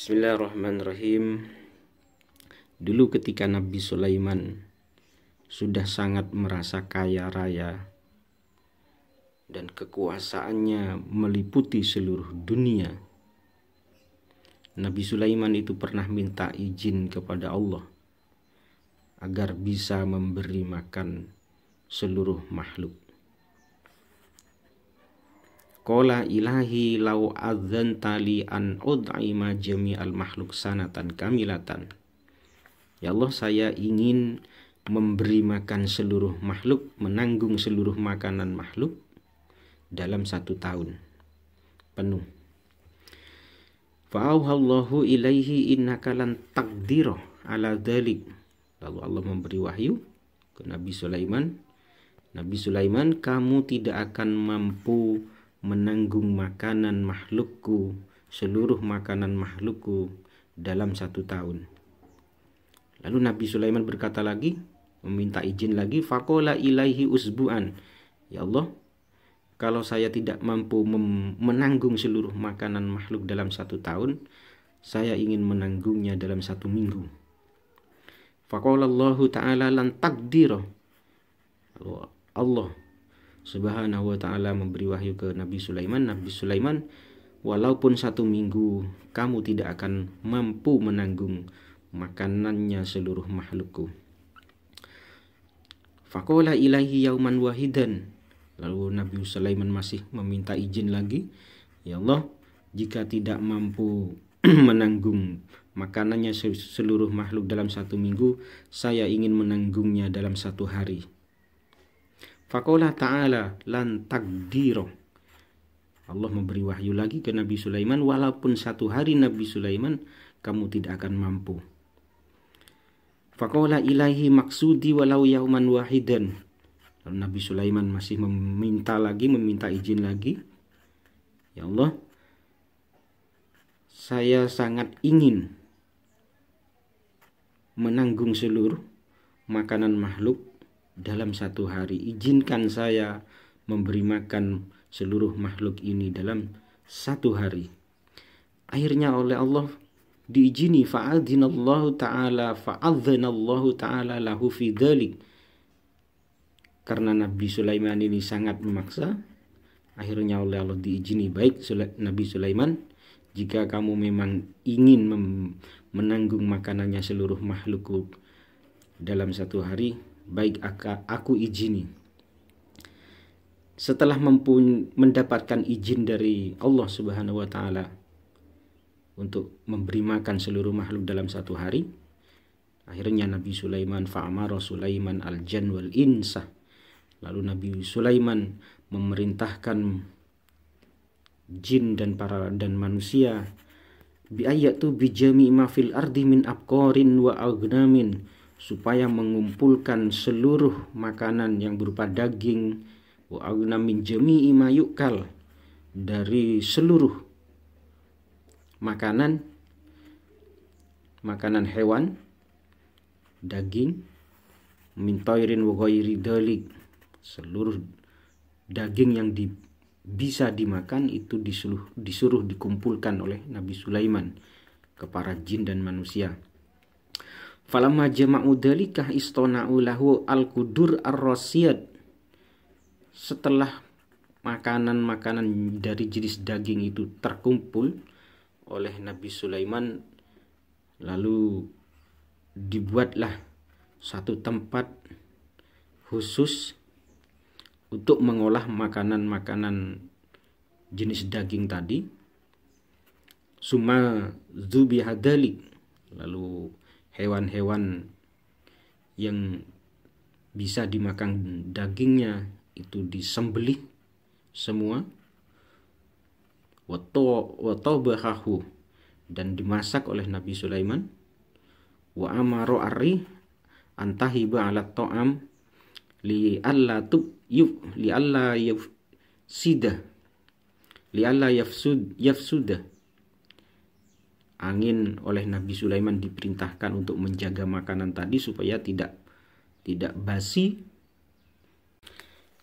Bismillahirrahmanirrahim. Dulu ketika Nabi Sulaiman sudah sangat merasa kaya raya dan kekuasaannya meliputi seluruh dunia, Nabi Sulaiman itu pernah minta izin kepada Allah agar bisa memberi makan seluruh makhluk. Qala ilahi law adzanta li an ud'ima jami'al makhluk sanatan kamilatan. Ya Allah, saya ingin memberi makan seluruh makhluk, menanggung seluruh makanan makhluk dalam 1 tahun penuh. Fa'auhallahu ilaihi innaka lan taqdira ala dzalik. Lalu Allah memberi wahyu ke Nabi Sulaiman. Nabi Sulaiman, kamu tidak akan mampu menanggung makanan makhlukku, seluruh makanan makhlukku dalam 1 tahun. Lalu Nabi Sulaiman berkata lagi, meminta izin lagi, faqala ilaihi usbu'an. Ya Allah, kalau saya tidak mampu menanggung seluruh makanan makhluk dalam 1 tahun, saya ingin menanggungnya dalam 1 minggu. Faqala Allah ta'ala lan taqdira. Allah Subhanahu wa ta'ala memberi wahyu ke Nabi Sulaiman. Nabi Sulaiman, walaupun 1 minggu kamu tidak akan mampu menanggung makanannya seluruh makhlukku. Faqala ilaihi yauman wahidan. Lalu Nabi Sulaiman masih meminta izin lagi. Ya Allah, jika tidak mampu menanggung makanannya seluruh makhluk dalam 1 minggu, saya ingin menanggungnya dalam 1 hari. Faqala ta'ala lan taqdira. Allah memberi wahyu lagi ke Nabi Sulaiman, walaupun 1 hari Nabi Sulaiman, kamu tidak akan mampu. Faqala ilahi maksudi walau yauman wahidan. Lalu Nabi Sulaiman masih meminta izin lagi. Ya Allah, saya sangat ingin menanggung seluruh makanan makhluk dalam 1 hari. Izinkan saya memberi makan seluruh makhluk ini dalam 1 hari. Akhirnya oleh Allah diizini, fa'adzinallahu ta'ala lahu fi dzalik. Karena Nabi Sulaiman ini sangat memaksa, akhirnya oleh Allah diizini, baik Nabi Sulaiman, jika kamu memang ingin menanggung makanannya seluruh makhluk dalam 1 hari, baik aku izini. Setelah mendapatkan izin dari Allah Subhanahu wa ta'ala untuk memberi makan seluruh makhluk dalam 1 hari, akhirnya Nabi Sulaiman fa'amara Sulaiman al-jan wal insa. Lalu Nabi Sulaiman memerintahkan jin dan manusia bi'ayatu bijami ma fil ardi min abqarin wa agnamin, supaya mengumpulkan seluruh makanan yang berupa daging, wa agnamin jami'i ma yukal, dari seluruh makanan hewan, daging, min tairin wa ghairi dalik, seluruh daging yang bisa dimakan itu disuruh dikumpulkan oleh Nabi Sulaiman ke para jin dan manusia. Falamma jama'u dalikah istona'u lahu al-qudur ar-rasiyad. Setelah makanan-makanan dari jenis daging itu terkumpul oleh Nabi Sulaiman, lalu dibuatlah satu tempat khusus untuk mengolah makanan-makanan jenis daging tadi. Summa dzubiha dalik. Lalu hewan-hewan yang bisa dimakan dagingnya itu disembelih semua, watabahahu, dan dimasak oleh Nabi Sulaiman. Wa amara arri antahiba ala ta'am li alla yafsuda. Angin oleh Nabi Sulaiman diperintahkan untuk menjaga makanan tadi supaya tidak basi.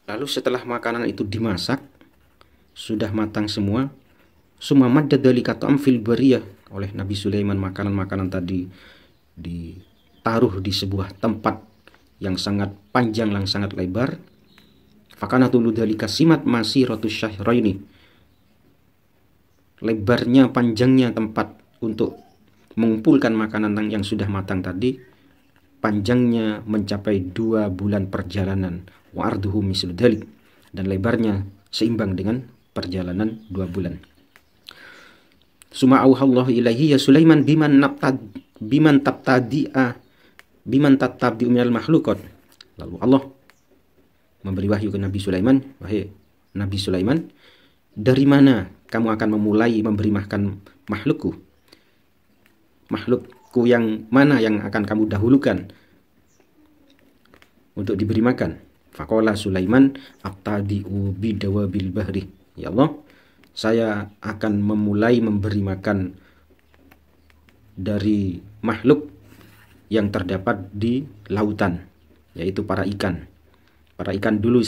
Lalu setelah makanan itu dimasak, sudah matang semua, summa madda dzalika ta'am fil bariyah. oleh Nabi Sulaiman makanan-makanan tadi ditaruh di sebuah tempat yang sangat panjang, yang sangat lebar. Fakana tulu dalika simat masiratus syahraini. Lebarnya, panjangnya tempat untuk mengumpulkan makanan yang sudah matang tadi, panjangnya mencapai 2 bulan perjalanan. Wa arduhu mislu dalik, dan lebarnya seimbang dengan perjalanan 2 bulan. Suma auhallahu ilaihi ya Sulaiman biman tatabdi'u minal makhluqat. Lalu Allah memberi wahyu ke Nabi Sulaiman, wahai Nabi Sulaiman, dari mana kamu akan memulai memberi makan makhlukku? Makhlukku yang mana yang akan kamu dahulukan untuk diberi makan? Faqala Sulaiman abtadi'u bidawabil bahri. Ya Allah, saya akan memulai memberi makan dari makhluk yang terdapat di lautan, yaitu para ikan. Para ikan dulu,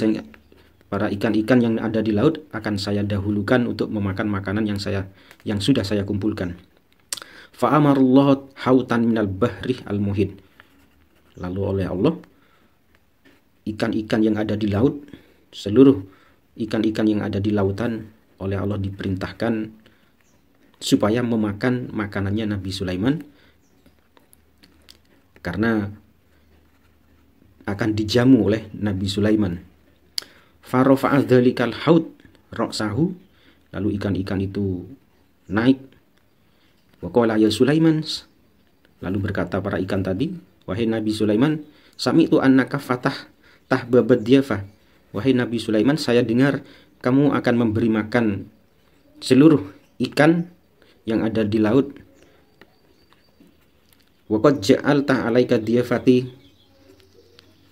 para ikan-ikan yang ada di laut akan saya dahulukan untuk memakan makanan yang sudah saya kumpulkan. Fa'amarullah hautan minal bahri al-muhit. Lalu oleh Allah, ikan-ikan yang ada di laut, seluruh ikan-ikan yang ada di lautan oleh Allah diperintahkan supaya memakan makanannya Nabi Sulaiman, karena akan dijamu oleh Nabi Sulaiman. Farafa'az dzalikal haut ra'sahu, lalu ikan-ikan itu naik. Wa qala ya Sulaiman, lalu berkata para ikan tadi, wahai Nabi Sulaiman, sami'tu annaka fatah babad diyafah. Wahai Nabi Sulaiman, saya dengar kamu akan memberi makan seluruh ikan yang ada di laut. Wa qad ja'alta 'alaika diyafati,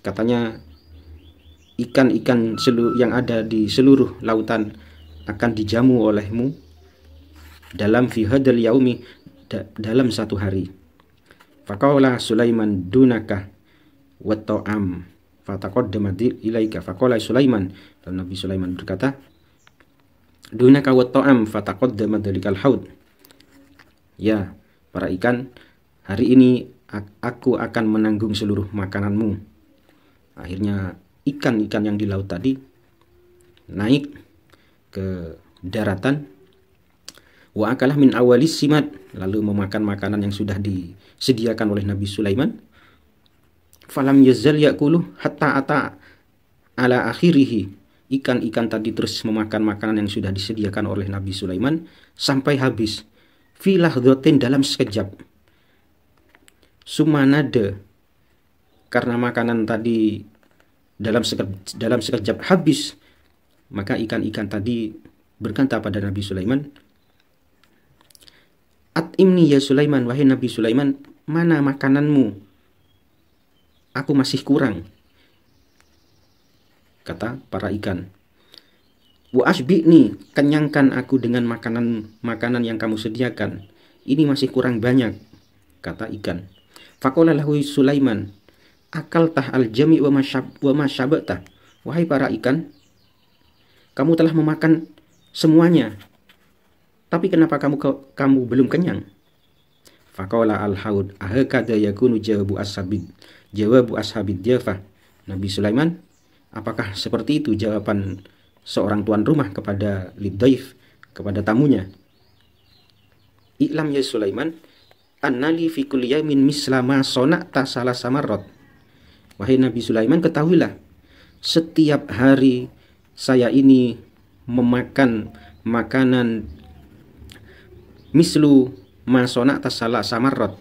katanya ikan-ikan yang ada di seluruh lautan akan dijamu olehmu dalam fi hadal yaumi, dalam satu hari. Faqala Sulaiman dunaka wa ta'am fataqaddama ilaika. Faqala Sulaiman, dan Nabi Sulaiman berkata, dunaka wa ta'am fataqaddama dalikal haud. Ya, para ikan, hari ini aku akan menanggung seluruh makananmu. Akhirnya ikan-ikan yang di laut tadi naik ke daratan. Wa akalah min awalis simat, lalu memakan makanan yang sudah disediakan oleh Nabi Sulaiman. Falam yazal yakulu hatta ata ala akhirihi. Ikan-ikan tadi terus memakan makanan yang sudah disediakan oleh Nabi Sulaiman sampai habis. Fi lahdhatin, dalam sekejap. Sumanada, karena makanan tadi dalam sekejap habis, maka ikan-ikan tadi berkata pada Nabi Sulaiman, At'imni ya Sulaiman, wahai Nabi Sulaiman, mana makananmu? Aku masih kurang. Kata para ikan. Wa asbi'ni, kenyangkan aku dengan makanan yang kamu sediakan. Ini masih kurang banyak, kata ikan. Faqala lahu Sulaiman, akal tah al-jami wa masyabata. Wahai para ikan, kamu telah memakan semuanya, tapi kenapa kamu belum kenyang? Faqala al-haud ahakada yakunu jawabu ashabid diyafah. Nabi Sulaiman, apakah seperti itu jawaban seorang tuan rumah kepada liddaif, kepada tamunya? I'lam ya Sulaiman, annali fi kulli yawmin misla ma sana'ta salasa marrat. Wahai Nabi Sulaiman, ketahuilah, setiap hari saya ini memakan makanan mislu ma sana'ta salasa marrat.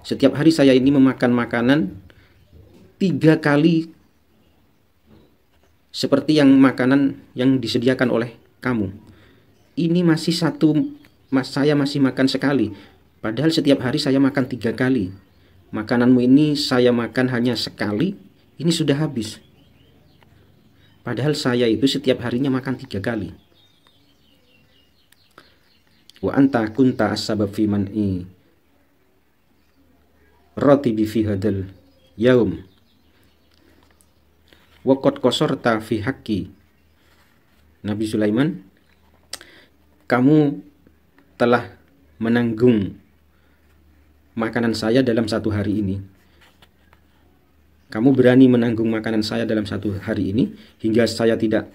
Setiap hari saya ini memakan makanan 3 kali seperti makanan yang disediakan oleh kamu. Ini masih saya masih makan sekali. Padahal setiap hari saya makan 3 kali. Makananmu ini saya makan hanya sekali, ini sudah habis. Padahal saya itu setiap harinya makan 3 kali. Wa anta kunta as-sabab fi man'i ratibi fi hadal yaum. Wa qad qasorta fi haqqi. Nabi Sulaiman, kamu telah menanggung makanan saya dalam satu hari ini. Kamu berani menanggung makanan saya dalam satu hari ini hingga saya tidak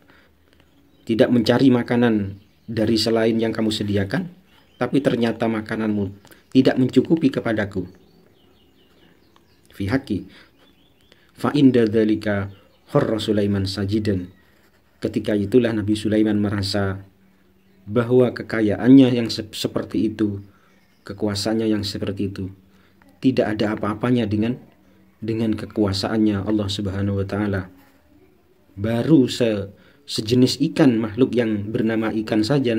mencari makanan dari selain yang kamu sediakan, tapi ternyata makananmu tidak mencukupi kepadaku. Fi haqqi fa inda dzalika kharra Sulaiman sajidan. Ketika itulah Nabi Sulaiman merasa bahwa kekayaannya yang seperti itu, kekuasaannya yang seperti itu, tidak ada apa-apanya dengan kekuasaannya Allah Subhanahu wa taala. Baru sejenis ikan, makhluk yang bernama ikan saja,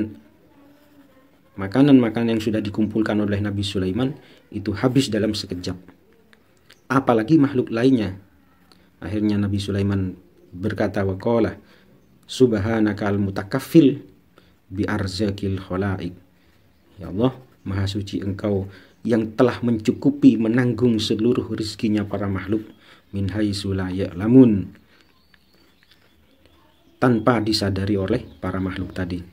makanan-makanan yang sudah dikumpulkan oleh Nabi Sulaiman itu habis dalam sekejap. Apalagi makhluk lainnya. Akhirnya Nabi Sulaiman berkata, waqala subhanaka al-mutakaffil bi arzakil khalaik. Ya Allah, Maha Suci Engkau yang telah mencukupi menanggung seluruh rizkinya para makhluk, min haitsu la ya'lamun, tanpa disadari oleh para makhluk tadi.